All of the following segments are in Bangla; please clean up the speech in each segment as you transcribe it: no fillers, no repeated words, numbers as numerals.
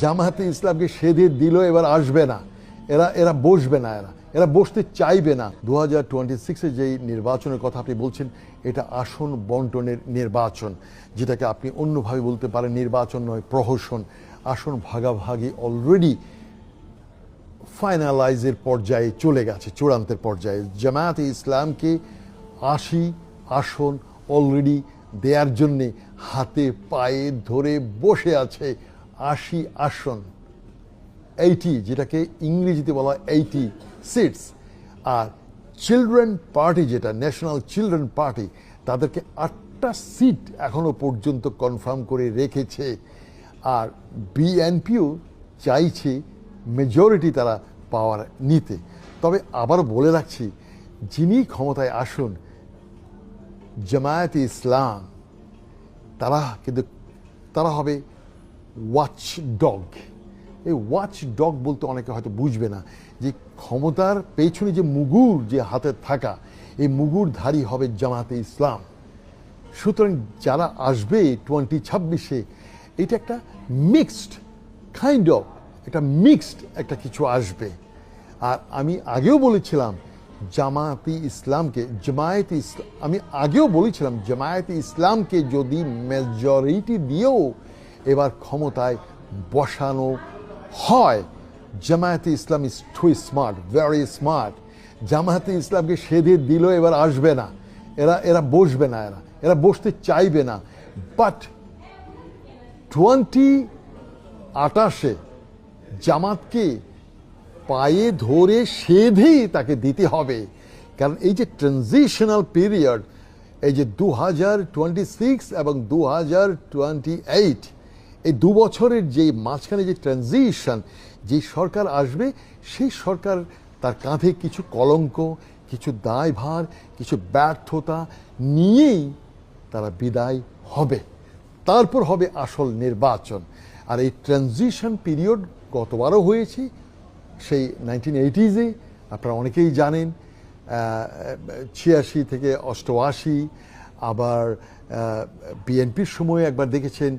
জামায়াতে ইসলামকে সেধে দিল, এবার আসবে না, এরা বসবে না, এরা বসতে চাইবে না। 2026-এ যেই নির্বাচনের কথা আপনি বলছেন, এটা আসন বন্টনের নির্বাচন, যেটাকে আপনি অন্যভাবে বলতে পারেন নির্বাচন নয়, প্রহসন। আসন ভাগাভাগি অলরেডি ফাইনালাইজের পর্যায়ে চলে গেছে, চূড়ান্তের পর্যায়ে। জামায়াতে ইসলামকে 80 আসন অলরেডি দেওয়ার জন্যে হাতে পায়ে ধরে বসে আছে। 80 আসন, 80, যেটাকে ইংরেজিতে বলা হয় 80 সিটস। আর চিলড্রেন পার্টি, যেটা ন্যাশনাল চিলড্রেন পার্টি, তাদেরকে 8টা সিট এখনো পর্যন্ত কনফার্ম করে রেখেছে। আর বিএনপিও চাইছে মেজরিটি তারা পাওয়ার নিতে। তবে আবার বলে রাখছি, যিনি ক্ষমতায় আসুন, জামায়াতে ইসলাম, তারা হবে ওয়াচ ডগ। এই ওয়াচ ডগ বলতে অনেকে হয়তো বুঝবে না যে ক্ষমতার পেছনে যে মুগুর যে হাতে থাকা, এই মুগুরধারী হবে জামায়াতে ইসলাম। সুতরাং যারা আসবে 2026-এ, এটা একটা মিক্সড কাইন্ড অফ, একটা মিক্সড একটা কিছু আসবে। আর আমি আগেও বলেছিলাম জামায়াতে ইসলামকে যদি মেজরিটি দিয়েও এবার ক্ষমতায় বসানো হয়, Jamaate Islam is too smart, very smart. Jamaate ইসলামকে সেধে দিল, এবার আসবে না, এরা বসবে না, এরা বসতে চাইবে না। বাট 2028-এ জামাতকে পায়ে ধরে সেধেই তাকে দিতে হবে। কারণ এই যে ট্রানজিশনাল পিরিয়ড, এই যে 2026 এবং 2028, এই 2 বছরের যে মাঝখানে যে ট্রানজিশন, যে সরকার আসবে, সেই সরকার তার কাঁধে কিছু কলঙ্ক, কিছু দায়ভার, কিছু ব্যর্থতা নিয়েই তারা বিদায় হবে। তারপর হবে আসল নির্বাচন। আর এই ট্রানজিশন পিরিয়ড গতবারও হয়েছে, সেই 1980-এ, আপনারা অনেকেই জানেন। 86 থেকে 88, আবার বিএনপির সময় একবার দেখেছেন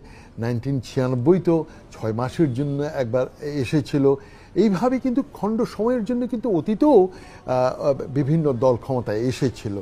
1996, তো 6 মাসের জন্য একবার এসেছিল। এইভাবে কিন্তু খণ্ড সময়ের জন্য কিন্তু অতীতেও বিভিন্ন দল ক্ষমতায় এসেছিল।